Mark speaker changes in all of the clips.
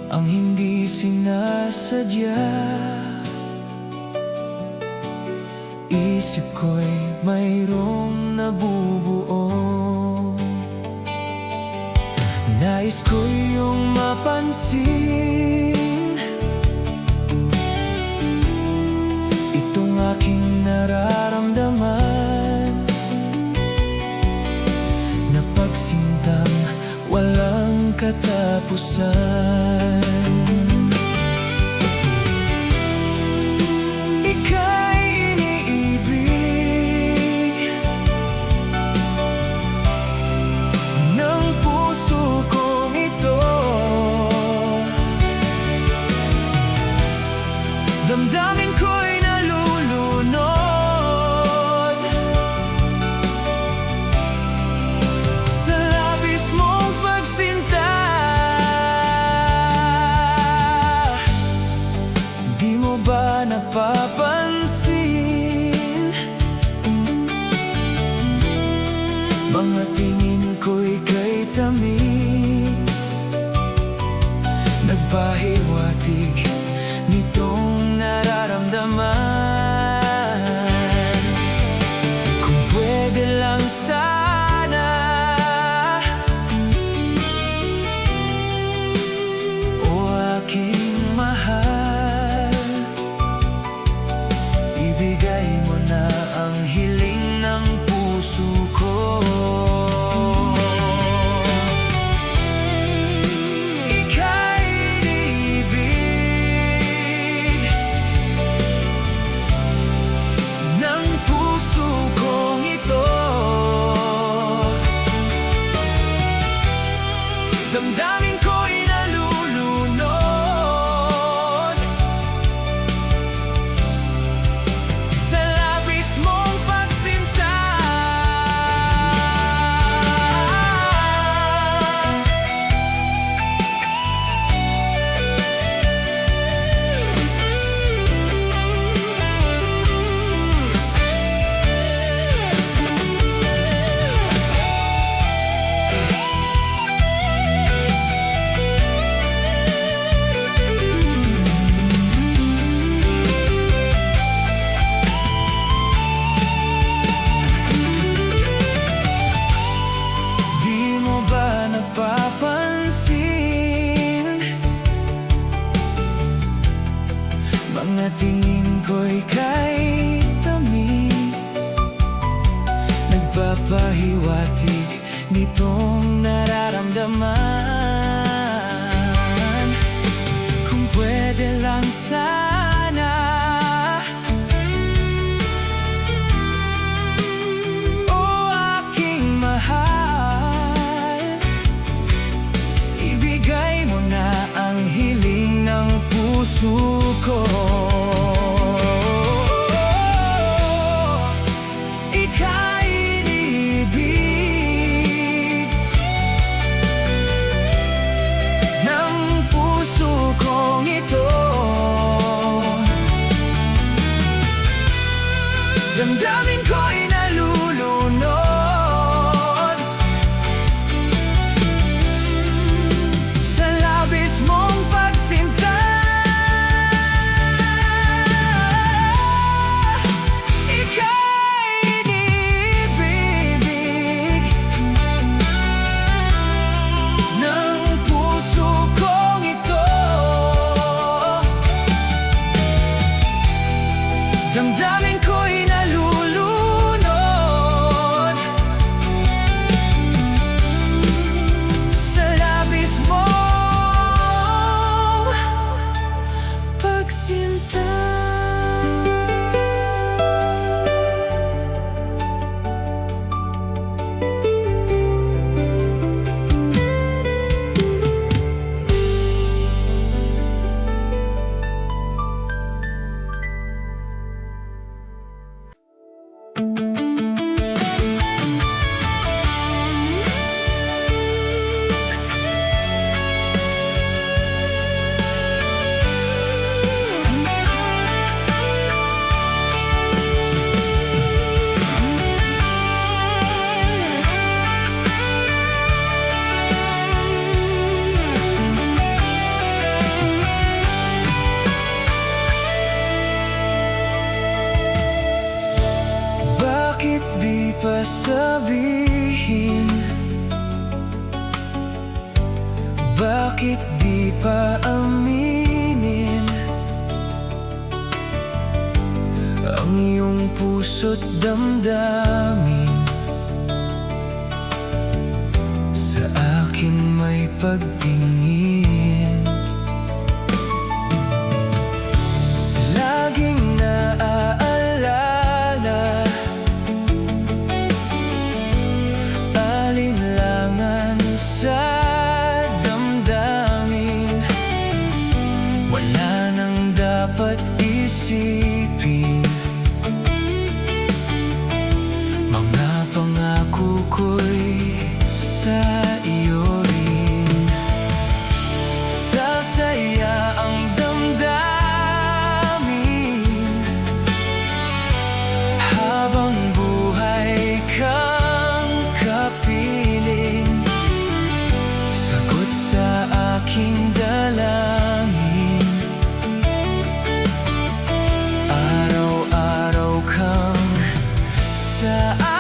Speaker 1: ang hindi sinasadya. Isip ko'y mayroong nabubuo. Nais ko iyong mapansin itong aking nararamdaman, na pagsintang walang katapusan. Damdamin ko'y nalulunod sa labis mong pagsinta. Di mo ba napapansin? Mga tingin ko'y kay tamis, nagpahiwatig nitong nararamdaman. Kung pwede lang sana, o aking mahal, ibigay mo na ang hiling ng puso ko. Damdamin ko'y nalulunod sa labis mong pagsinta. Napapansin, mga tingin ko'y kay tamis, nagpapahiwatig nitong nararamdaman. Kung pwede lang sana, o aking mahal, ibigay mo na ang hiling ng puso ko. Ika'y iniibig ng puso kong ito. Damdamin ko'y nalulunod sa labis mong pagsinta. Bakit di pa aminin ang iyong puso't damdamin? Sa akin may pagtingin, laging naaalala alinlangan sa damdamin. Wala nang dapat isipin, mga pangako ko'y sa iyo rin. Sasaya ang damdamin habang buhay kang kapiling. Sagot sa aking dalangin, araw-araw kang sa akin.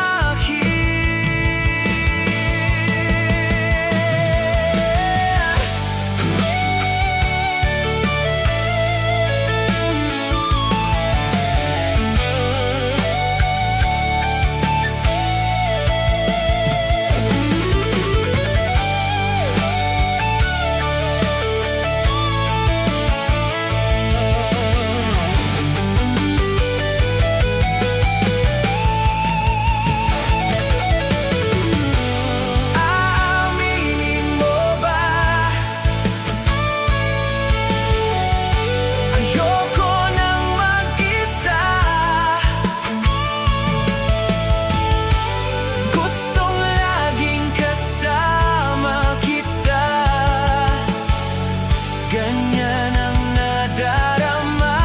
Speaker 1: Ganyan ang nadarama.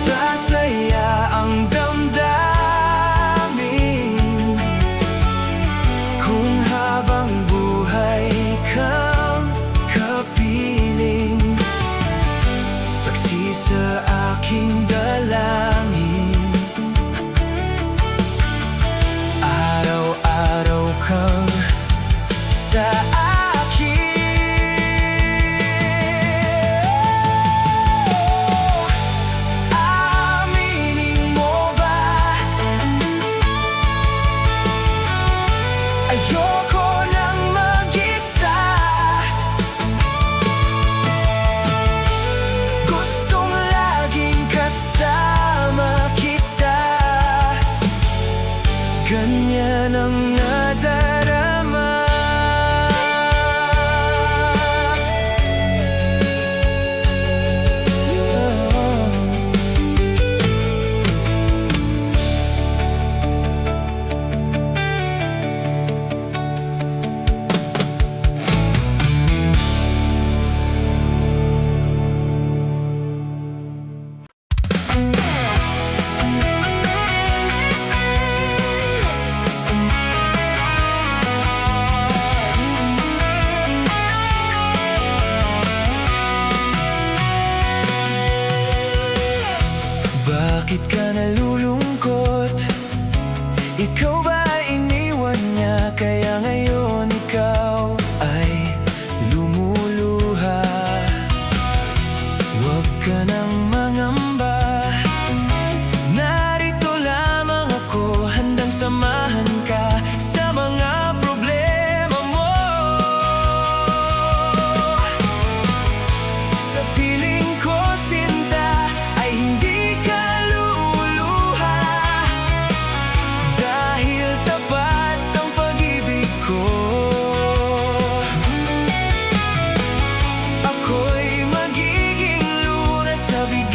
Speaker 1: Sasaya ang damdamin kung habang buhay kang kapiling. Saksi sa aking dalangin, araw-araw kang sa akin. Ayoko nang mag-isa, gustong laging kasama kita. Ganyan ang nadarama. Bakit ka nalulungkot? Ikaw ba iniwan niya? Kaya ngayon ikaw ay lumuluha. Huwag ka nang mangamba, narito lamang ako, handang samahan ka sa mga problema mo. Sa piling ko, sinta, ay hindi ka luluha, dahil tapat ang pag-ibig ko. Ako'y magiging lunas sa bigla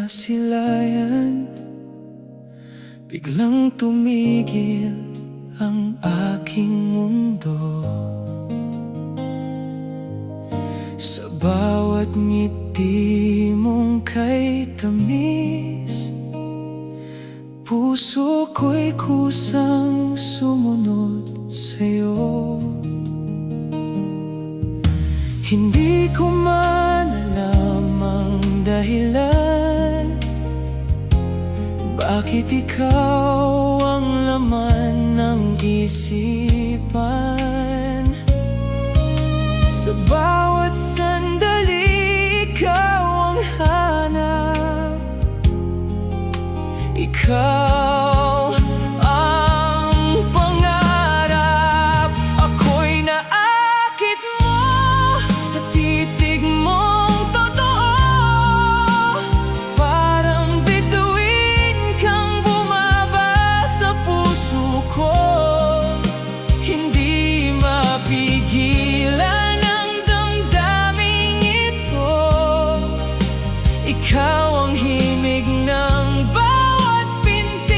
Speaker 1: masilayan, biglang tumigil ang aking mundo. Sa bawat ngiti mong kay tamis, puso ko'y kusang sumunod sa'yo. Hindi ko man alam ang dahilan, bakit ikaw ang laman ng isipan. Sa bawat sandali, ikaw ang hanap. Ikaw ang pangarap. Ako'y naakit mo sa titig mong totoo. Parang bituin kang bumaba sa puso ko. Hindi mapigilan ang damdaming ito. Ikaw ang himig ng bawat pintig.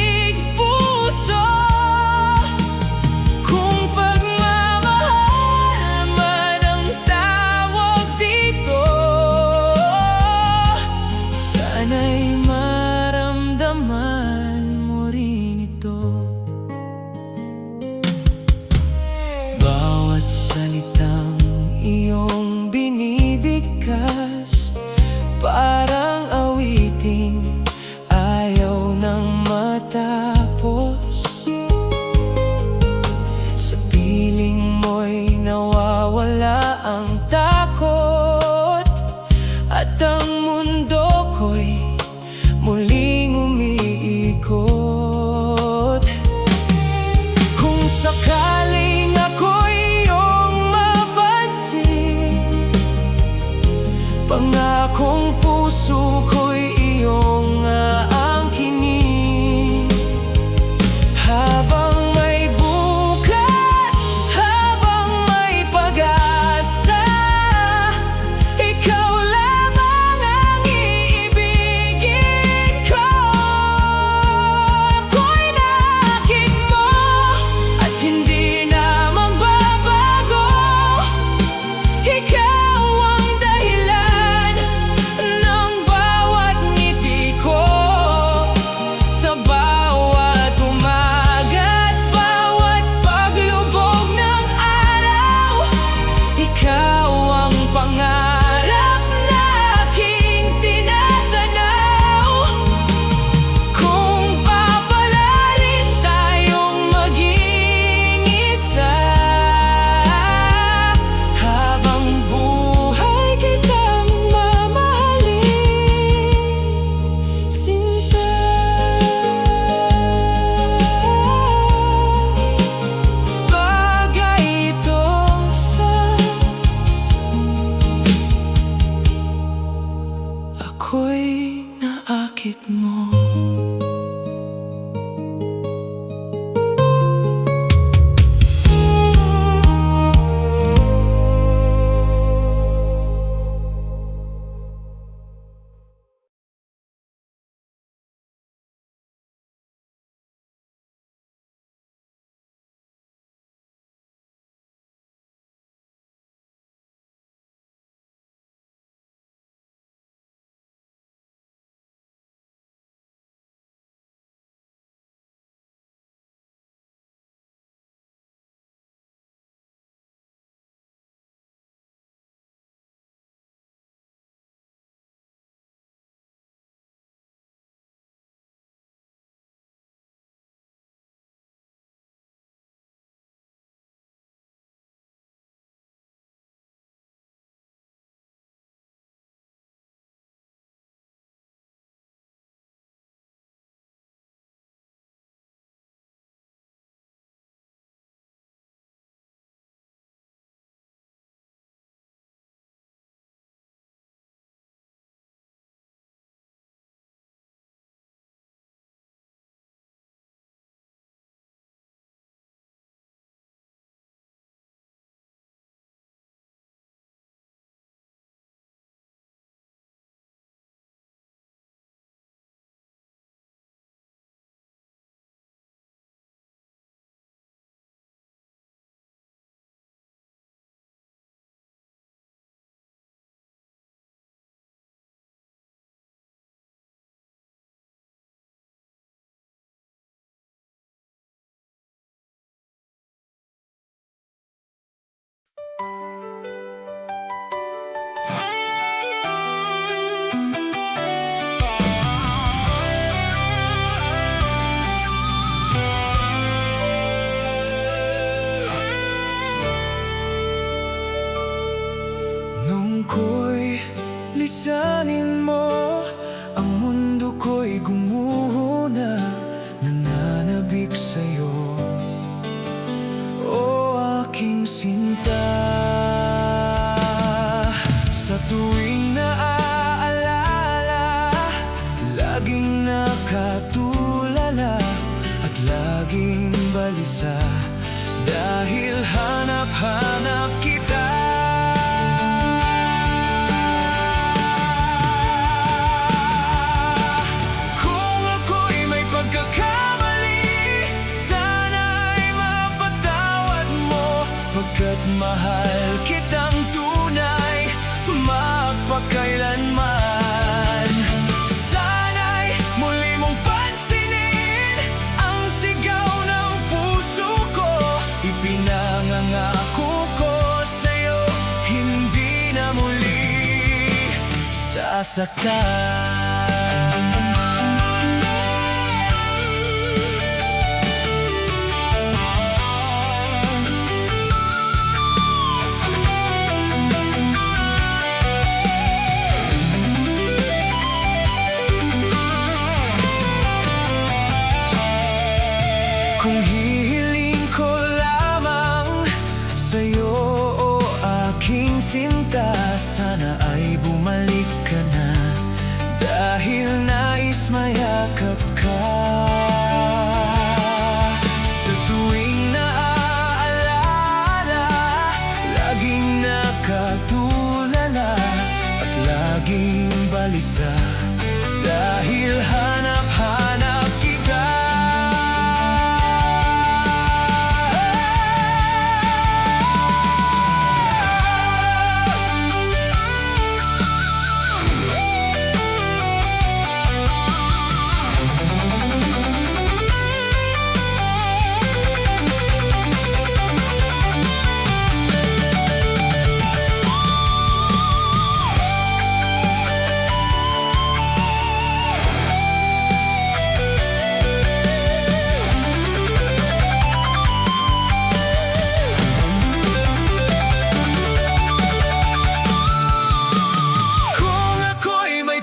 Speaker 1: ko'y lisanin mo, ang mundo ko'y gumuho na, nananabik sa'yo, o aking sinta. Sa tuwing naaalala, laging nakatulala at laging balisa, dahil hanap-hanap kita. Kung ako'y may pagkakamali, sana'y mapatawad mo, pagkat mahal kitang tunay, magpakailanman. Sana'y muli mong pansinin ang sigaw ng puso ko, ipinangangako ko sa'yo, hindi na muli sasaktan. Kung hihiling ko lamang sa'yo, o aking sinta, sana ay bumalik ka na, dahil nais mayakap ka. Sa tuwing naaalala, laging nakatulala at laging balisa, dahil hanap-hanap kita.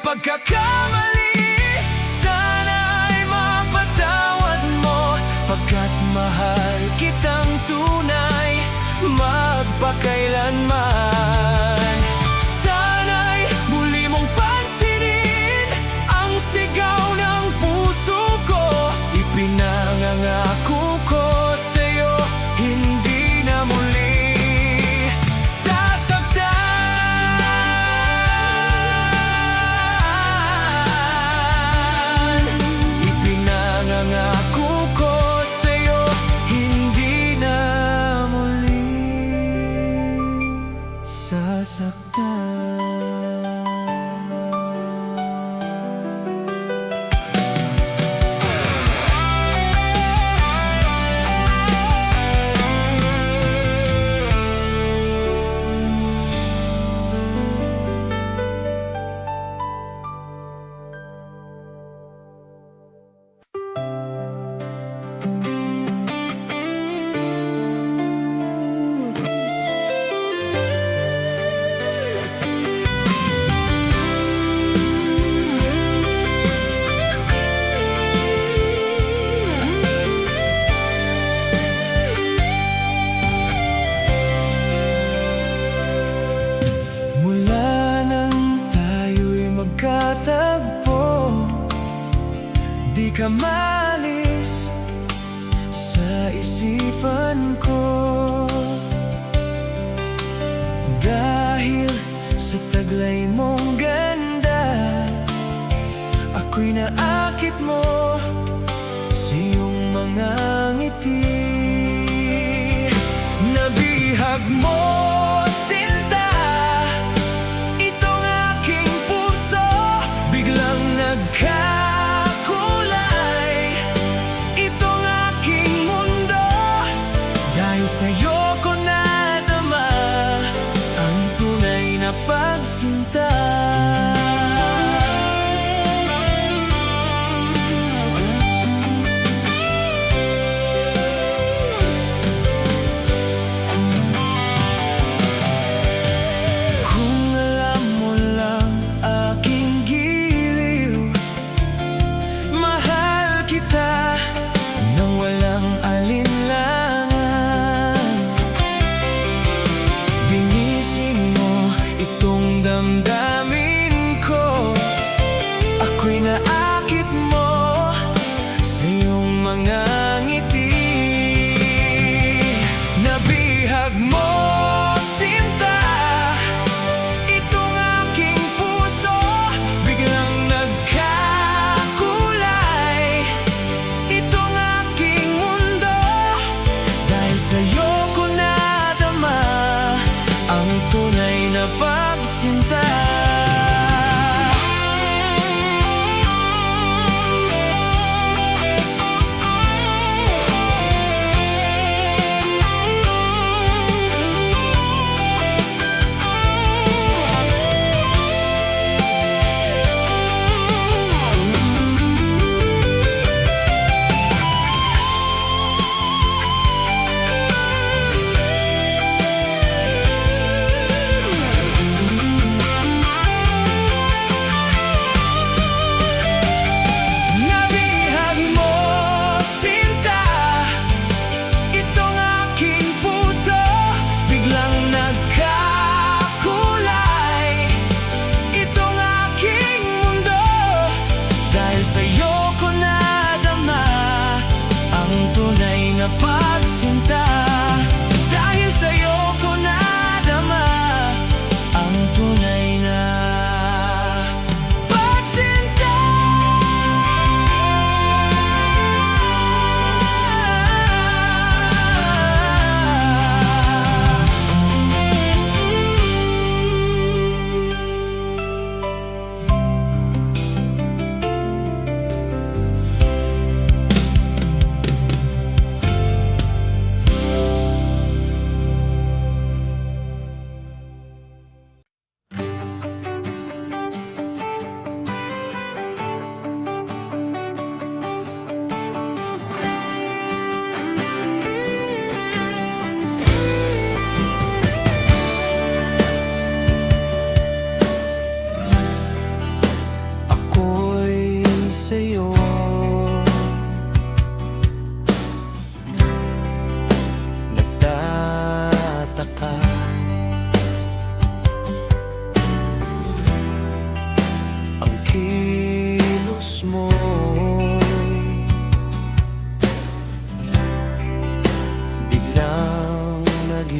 Speaker 1: Pagkakamali, sana'y mapatawad mo, pagkat mahal kitang tunay, magpakailanman. Sana'y muli mong pansinin ang sigaw ng puso ko, ipinangangako ko sa'yo, hindi na muli sasaktan. Nangako ko sa'yo, hindi na muli sasaktan. Di ka malis sa isipan ko, dahil sa taglay mong ganda, ako'y naakit mo sa iyong mga ngiti. Nabihag mo, sinta, itong aking puso, biglang nagkakulay, itong aking mundo, dahil sa'yo ko nadama ang tunay na pagsinta.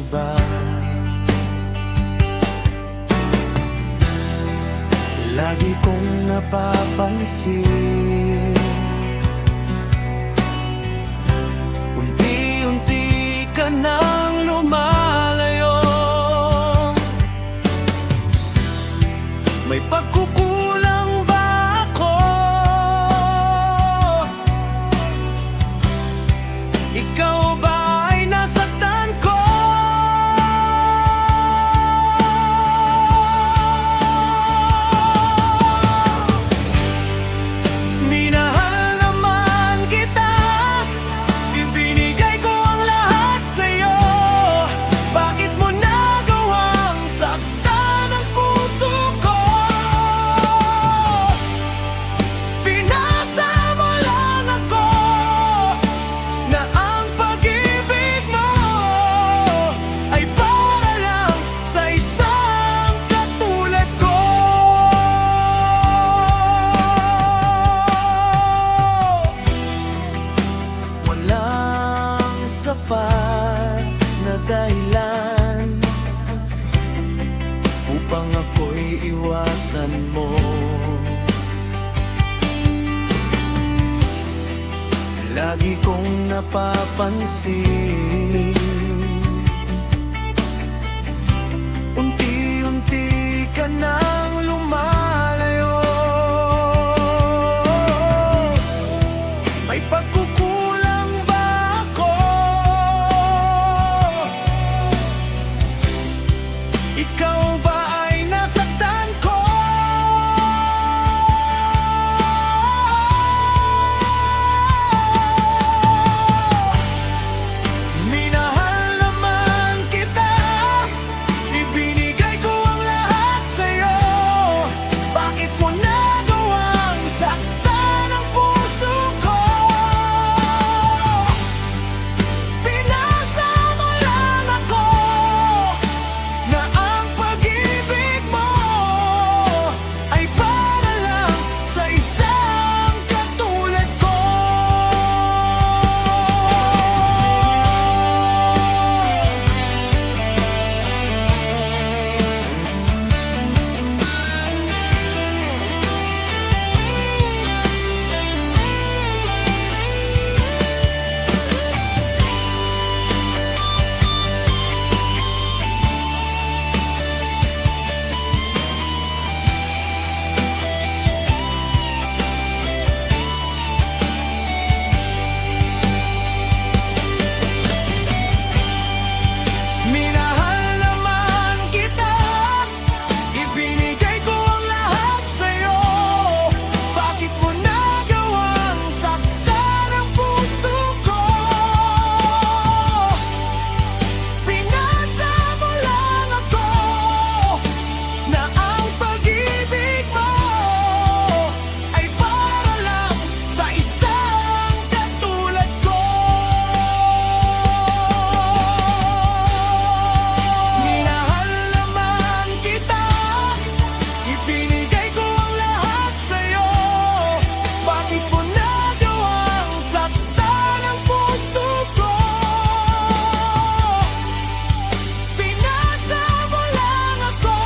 Speaker 1: iba. Lagi kong napapansin, unti-unti ka nang lumalayo. May pagkukulang ba ako? Ikaw ba ay nasaktan ko? Minahal naman kita, ibinigay ko ang lahat sa'yo. Bakit mo nagawang saktan ang puso ko? Pinasa mo lang ako na ang pag-ibig mo ay para lang sa isang katulad ko. Walang sapat na dahilan upang ako'y iwasan mo. Lagi kong napapansin, unti-unti ka nang lumalayo. May pagkukulang ba ako? Ikaw ba ay nasaktan ko? Minahal naman kita, ibinigay ko ang lahat sa'yo. Bakit mo nagawang saktan ang puso ko? Pinasa mo lang ako na ang pag-ibig mo ay para lang sa isang katulad ko. Minahal naman kita, ibinigay ko ang lahat sa'yo. Bakit mo nagawang saktan ang puso ko? Pinasa mo lang ako na ang pag-ibig mo ay para lang sa isang katulad ko. Minahal naman kita, ibinigay ko ang lahat sa'yo. Bakit mo nagawang saktan ang puso ko? Pinasa mo lang ako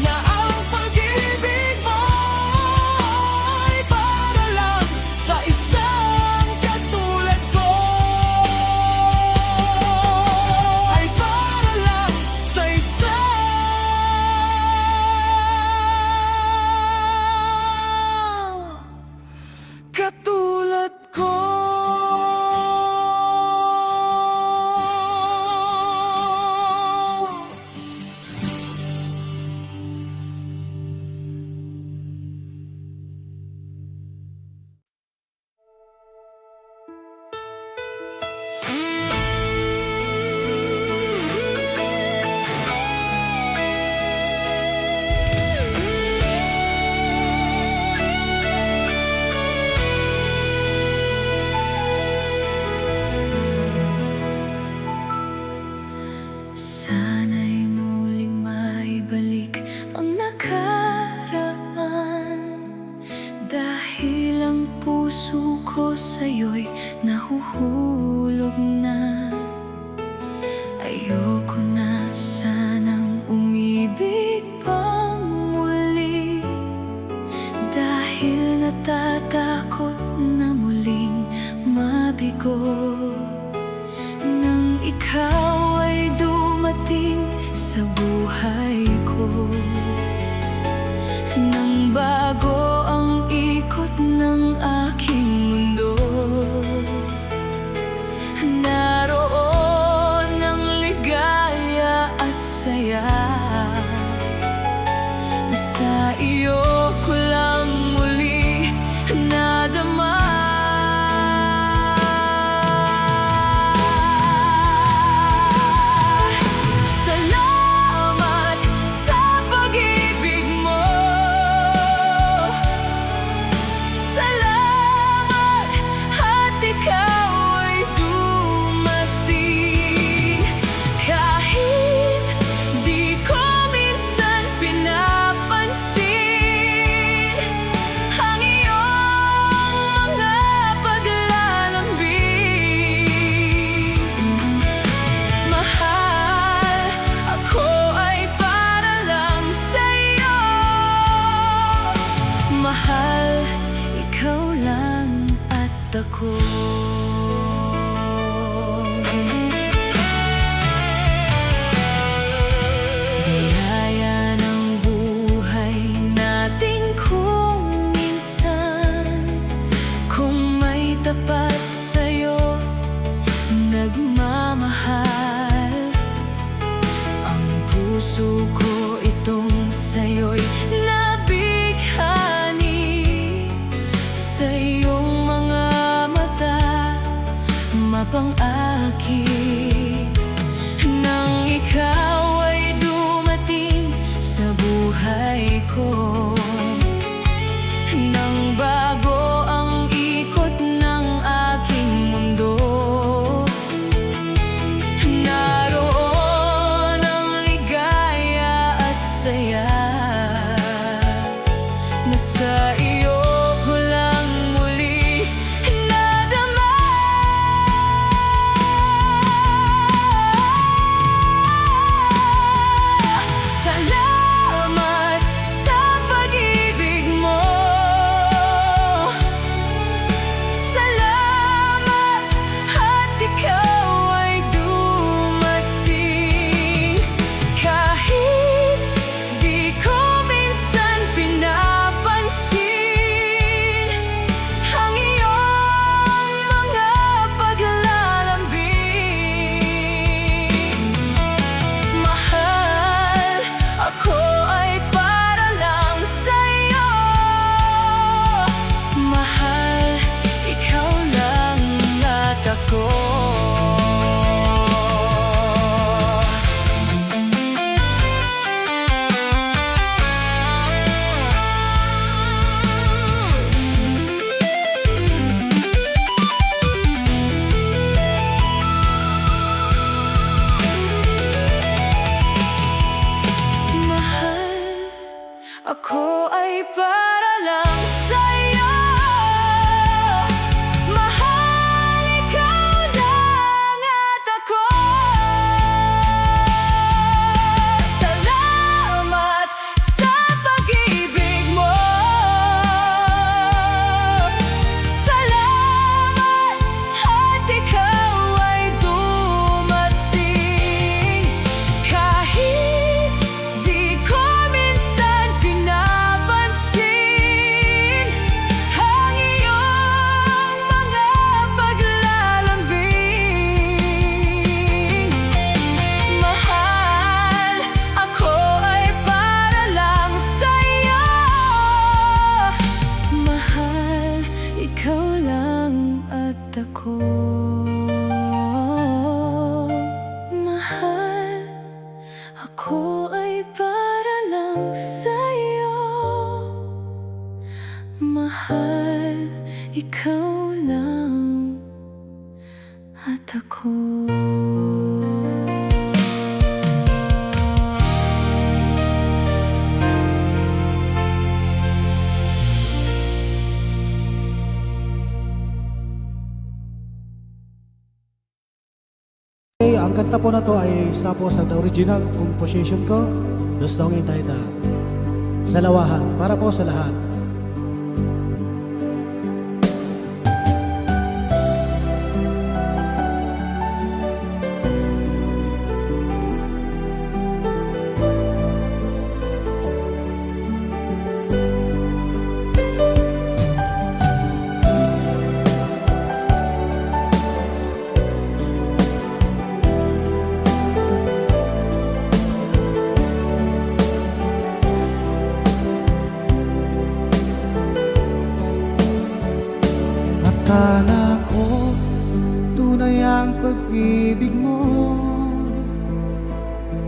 Speaker 1: na ang pag-ibig mo ay para lang sa isang katulad ko. Ay para lang sa isang katulad ko.
Speaker 2: Sana'y muling maibalik ang nakaraan, dahil ang puso ko sa'yo'y nahuhulog na. Ayoko na sanang umibig pang muli, dahil natatakot na muling mabigo nang ikaw ay dumating sa buhay ko. Nang bago ang ikot ng aking mundo, naroon ang ligaya at saya. Sa iyo ko lang muli nadama. Salamat sa pag-ibig mo. Salamat at ikaw ay dumating. Kahit di ko minsan pinapansin ang iyong mga paglalambing. Mahal, ako ay para lang sa'yo. Mahal, ikaw lang at ako. Biyaya ng buhay natin kung minsan, kung may tapat sa'yo, nagmamahal. Ang puso ko itong sa'yo'y nabighani. Sa iyong mga mata, mapang-akit. Nang ikaw ay dumating sa buhay ko, nang bago ang ikot ng aking mundo, naroon ang ligaya at saya. Nasa iyo ko lang muli nadama. Salamat sa pag-ibig mo. Salamat at ikaw ay dumating. Kahit di ko minsan pinapansin ang iyong mga paglalambing. Mahal, ako ay para lang sa'yo. Mahal, ikaw lang at ako. Mahal, ako ay para lang sa'yo. Mahal, ikaw lang at ako. Salamat sa pag-ibig mo. Salamat at ikaw ay dumating. Kahit di ko minsan pinapansin ang iyong mga paglalambing. Mahal, ako ay para lang sa'yo. Mahal, ikaw lang at ako. Mahal, ako ay para lang sa'yo. Mahal, ikaw lang at ako.
Speaker 3: Ang kanta kanta po na to ay isa po sa the original composition ko. The song entitled Salawahan, para po sa lahat. Akala ko tunay ang pag-ibig mo.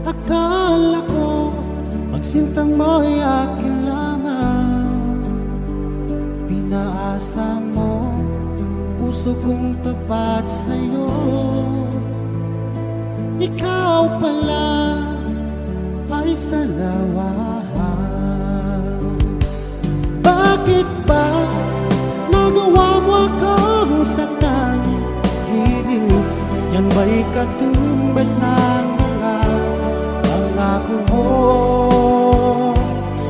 Speaker 3: Akala ko pagsintang mo'y akin lamang. Pinaasa mo puso kong tapat sa'yo. Ikaw pala ay salawahan. Bakit ba nagawa mo akong saktan? Giliw, yan ba'y katumbas ng mga pangako mo?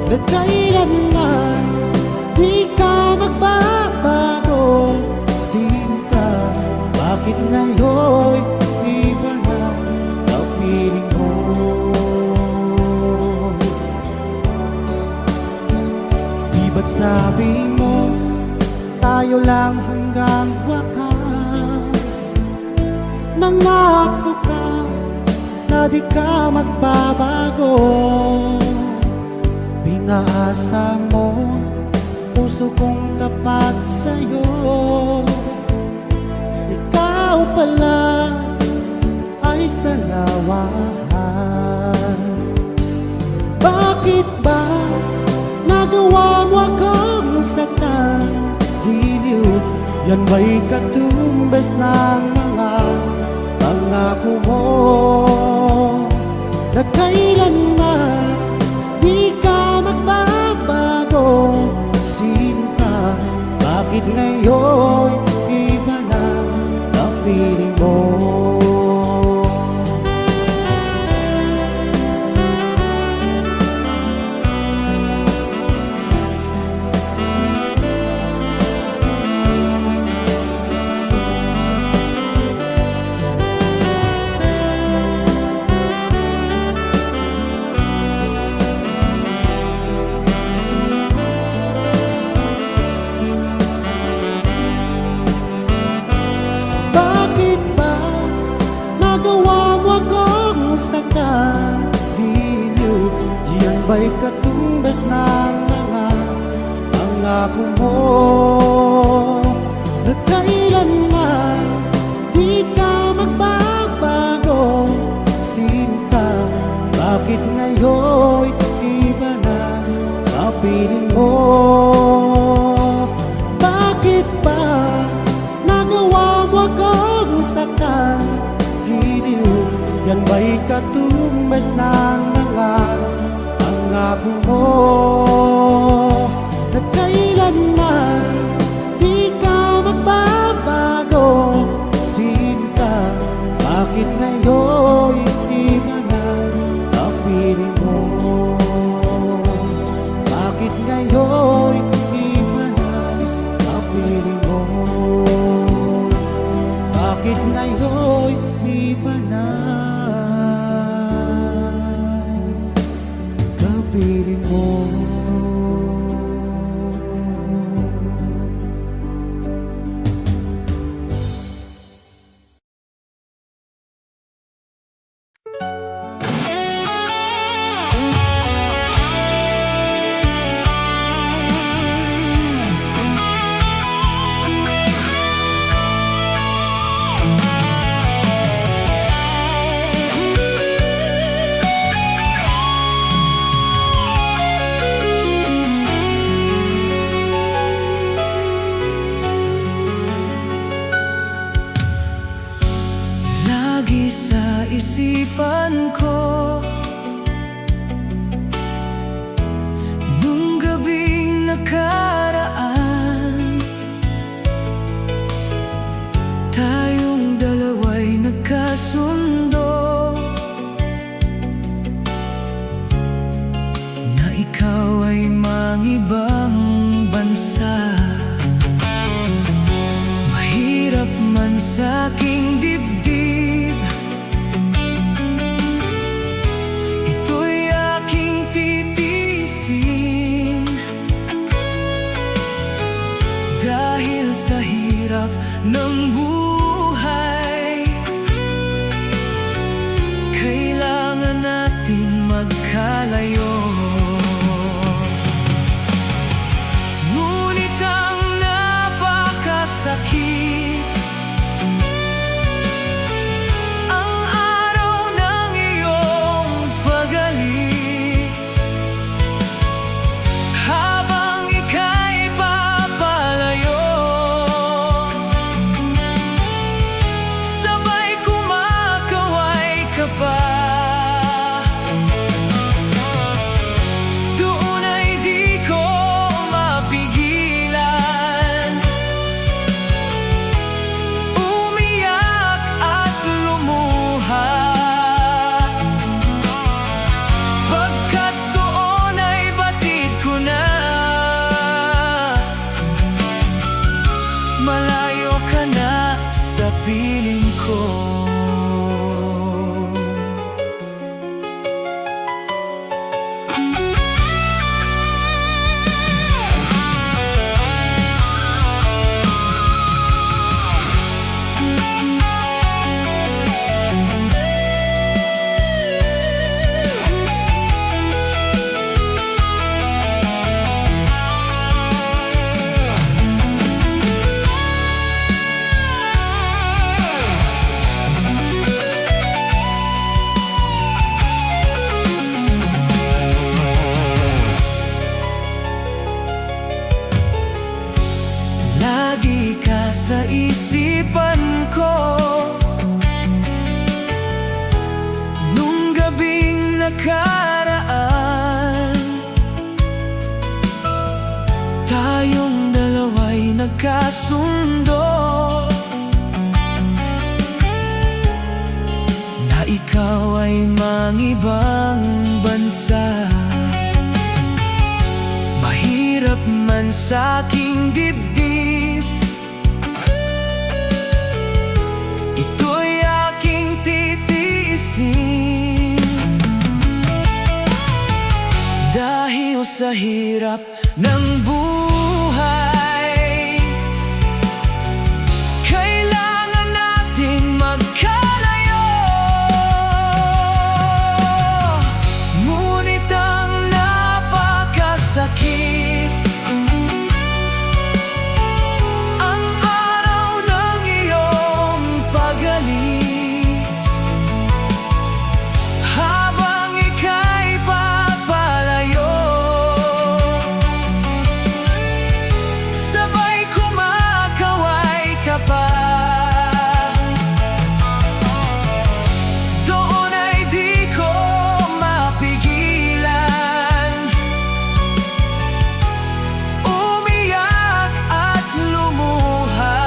Speaker 3: Na kailanman di ka magbabago, sinta. Bakit ngayon iba na ang piling mo? Di ba't sabi mo tayo lang hanggang wakas? Nangako ka na di ka magbabago. Pinaasa mo puso kong tapat sa'yo. Ikaw pala ay salawahan. Bakit ba nagawa mo akong saktan? Giliw, yan ba'y katumbas ng mga pangako mo? Na kailanman di ka magbabago, sinta. Bakit ngayon iba na ang piling mo? Giliw, yan ba'y katumbas ng mga pangako mo? Na kailanman di ka magbabago, sinta. Bakit ngayon iba na ang piling mo? Bakit ba nagawa mo akong saktan? Giliw, yan ba'y katumbas ng mga pangako mo? Na kailanman di ka magbabago, sinta. Bakit ngayon iba na ang piling mo? Bakit ngayon iba na ang piling mo? Bakit ngayon iba na kapiling mo?
Speaker 2: Lagi sa isipan ko nung gabing nakaraan, tayong dalawa'y nagkasundo. sa aking dibdib. Ito'y aking titiisin, dahil sa hirap ng buhay. Kailangan natin magkalayo. Ngunit ang napakasakit, ang araw ng iyong pag-alis. Habang ika'y papalayo, sabay kumakaway ka pa. Doon ay di ko mapigilan, umiyak at lumuha. Pagkat doon ay batid ko na, malayo ka na sa piling ko. Lagi ka sa isipan ko, nung gabing nakaraan. Tayong dalawa'y nagkasundo, na ikaw ay mangibang bansa. Mahirap man sa aking dibdib, ito'y aking titiisin, dahil sa hirap ng buhay. Kailangan natin magkalayo. Ngunit ang napakasakit, ang araw ng iyong pag-alis. Habang ika'y papalayo, sabay kumakaway ka pa. Doon ay di ko mapigilan, umiyak at lumuha.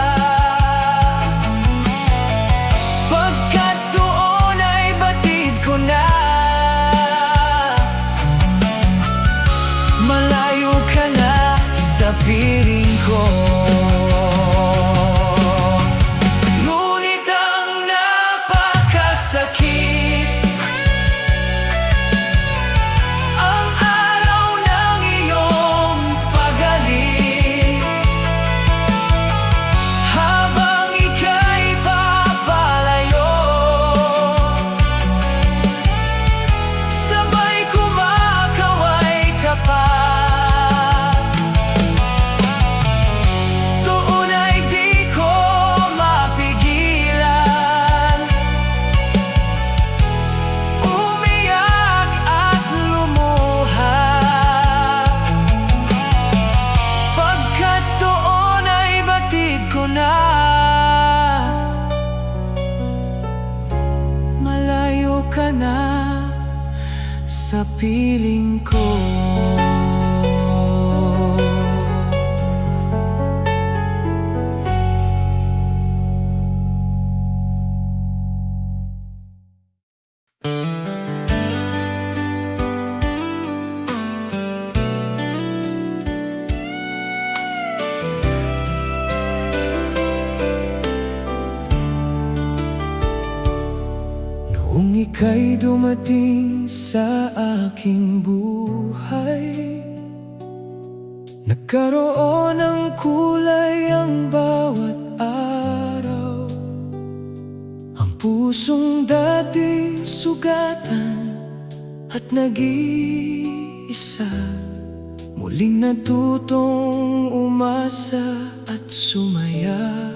Speaker 2: Pagkat doon ay batid ko na, malayo ka na sa piling ko. Ngunit ang napakasakit, ang araw ng iyong pag-alis. Habang ika'y papalayo, sabay kumakaway ka pa. Doon ay di ko mapigilan, umiyak at lumuha. Pagkat doon ay batid ko na, malayo ka na sa piling ko.
Speaker 1: ika'y dumating sa aking buhay, nagkaroon ng kulay ang bawat araw. Ang pusong dati sugatan at nag-iisa, muling natutong umasa at sumaya.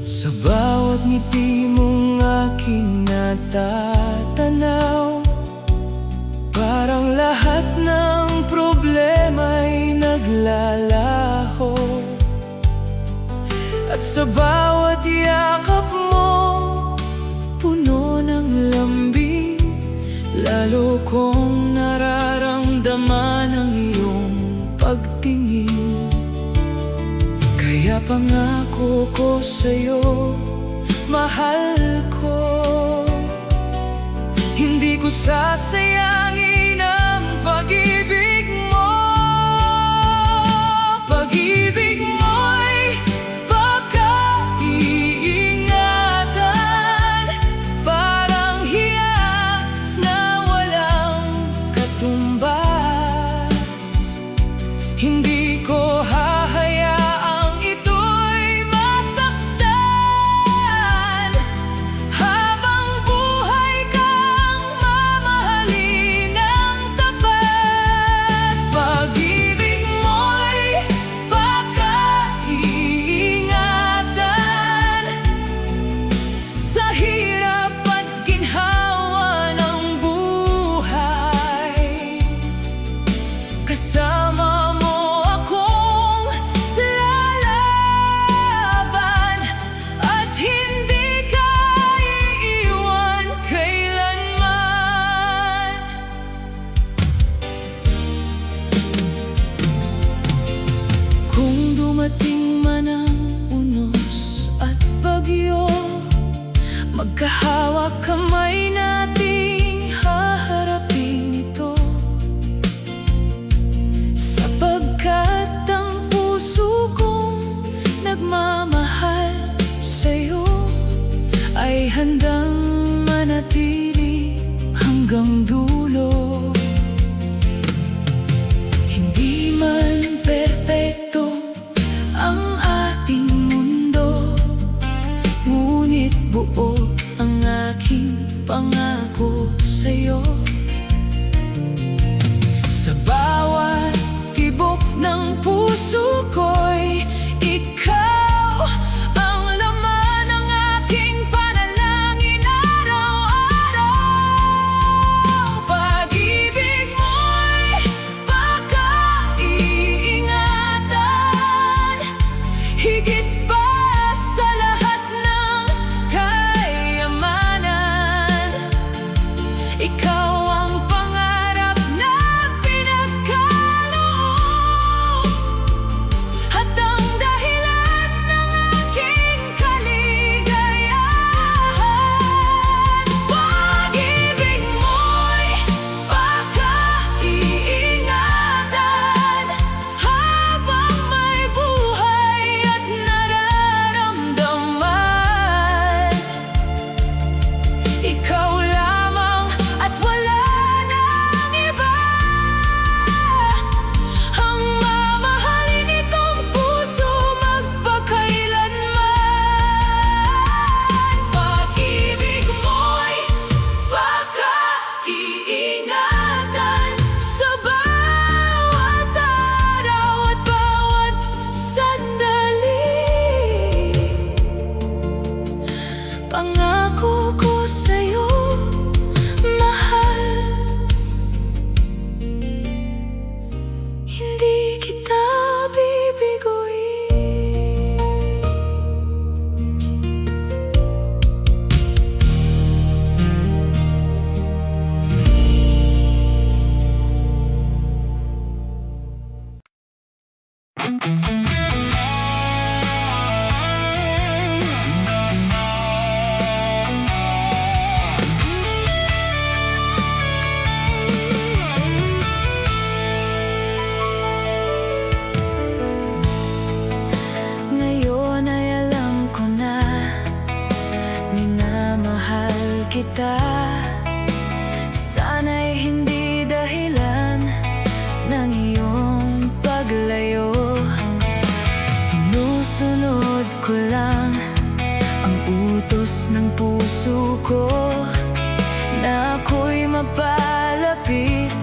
Speaker 1: Sa bawat ngiti mong aking natatanaw, parang lahat ng problema'y naglalaho. At sa bawat yakap mo, puno ng lambing, lalo kong nararamdaman ang iyong pagtingin. Kaya pangako ko sa'yo, mahal ko, hindi ko sasayangin ang pag-ibig mo. Pag-ibig mo'y pagkaiingatan, parang hiyas na walang katumbas. Hindi ko hahayaang ito'y masaktan, habang buhay kang mamahalin ng tapat. Pag-ibig mo'y pagkaiingatan, sa hirap at ginhawa ng buhay. Kasama mo akong lalaban, at hindi ka iiwan kailanman. Kung dumating man ang unos at bagyo, magkahawak kamay nating haharapin ito. Sapagkat ang puso kong nagmamahal sa'yo ay handang manatili hanggang dulo. Hindi man perpekto ang ating mundo, ngunit buo ang aking
Speaker 2: kita. Sana'y hindi dahilan ng iyong paglayo. Sinusunod ko lang ang utos ng puso ko, na ako'y mapalapit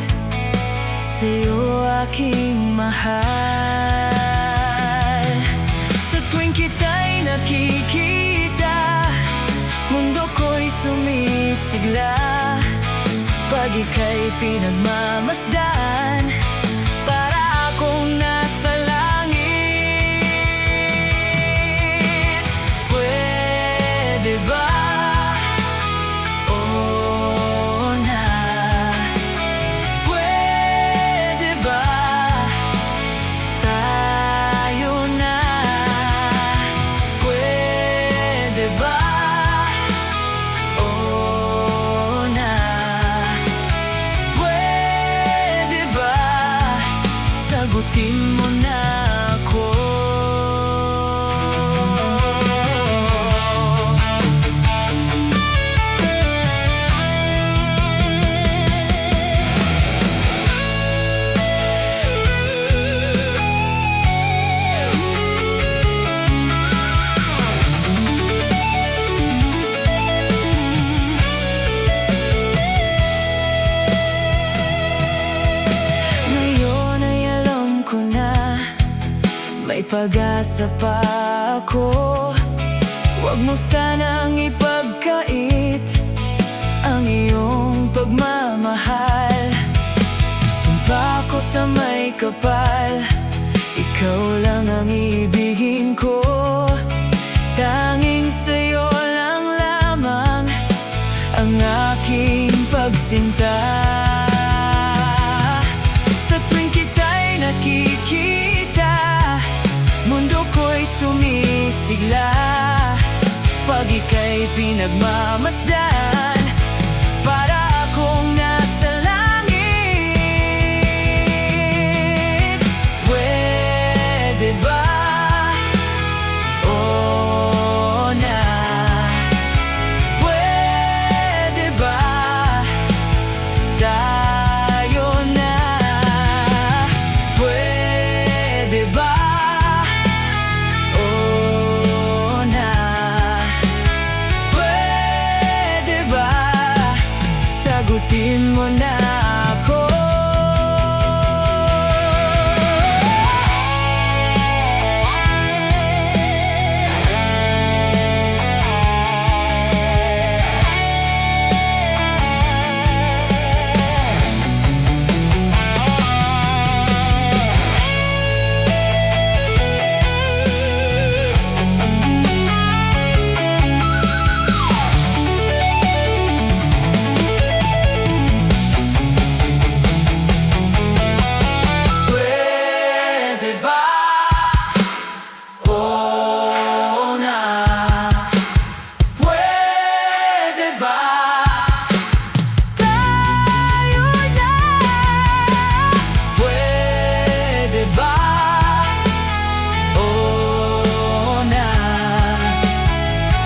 Speaker 2: sa'yo, aking mahal. Sa tuwing kita'y nakikita, mundo ko'y sumisigla. Pag ika'y pinagmamasdan, para akong nasa langit. Pwede ba? Oh, na. Pwede ba? Tayo na. Pwede ba? Oh, na. Pwede ba? Sagutin mo na ako. Ngayon ay alam ko na may pag-asa pa ako. Huwag mo sanang ipagkait ang iyong pagmamahal. Sumpa ko sa may kapal, ikaw lang ang ibigin ko. Tanging sa'yo lang lamang ang aking pagsinta. Sa tuwing kita'y nakikita, mundo ko'y sumisigla. Pag ika'y pinagmamasdan, para akong nasa langit. Pwede ba? Oh, na. Pwede ba? Tayo na. Pwede ba? Oh, na. Pwede ba? Sagutin mo na ako. Pwede ba? Oh, na. Pwede ba? Tayo na. Pwede ba? Oh, na.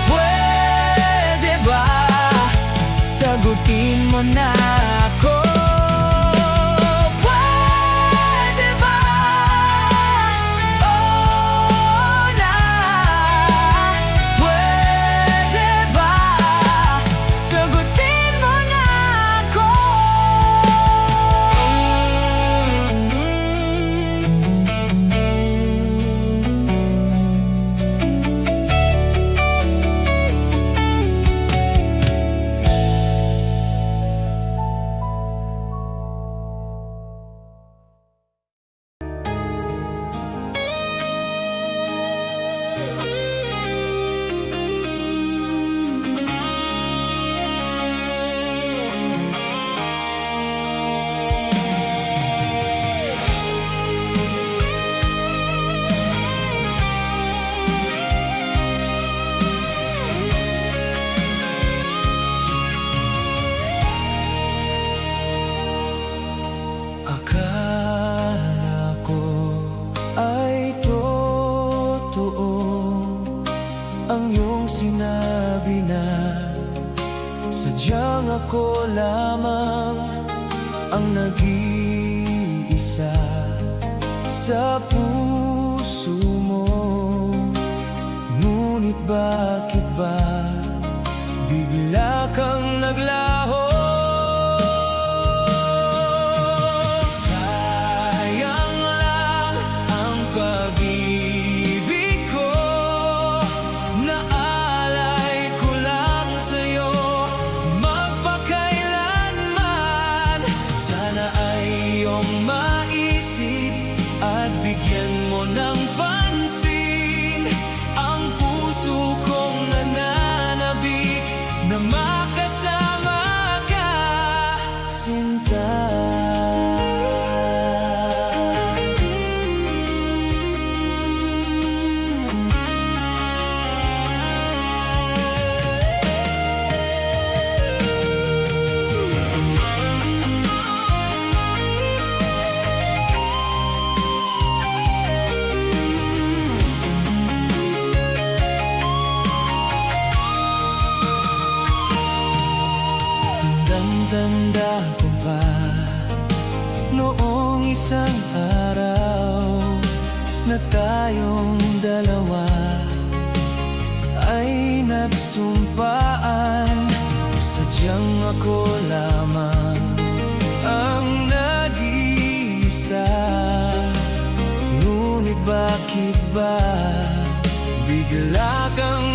Speaker 2: Pwede ba? Sagutin mo na ako. Pwede ba? Oh, na. Pwede ba? Sagutin mo na ako.
Speaker 1: Sadyang ako lamang ang nag-iisa sa puso mo. Ngunit bakit ba bigla kang naglaho? Sayang lang ang pag-ibig ko, naalay ko lang sa'yo magpakailanman. Sana ay iyong maisip at bigyan mo ng pansin ang puso kong nananabik na makasama ka, sinta. Tanda ko pa noong isang araw na tayong dalawa ay nagsumpaan. Sadyang ako lamang ang nag-iisa. Ngunit bakit ba bigla kang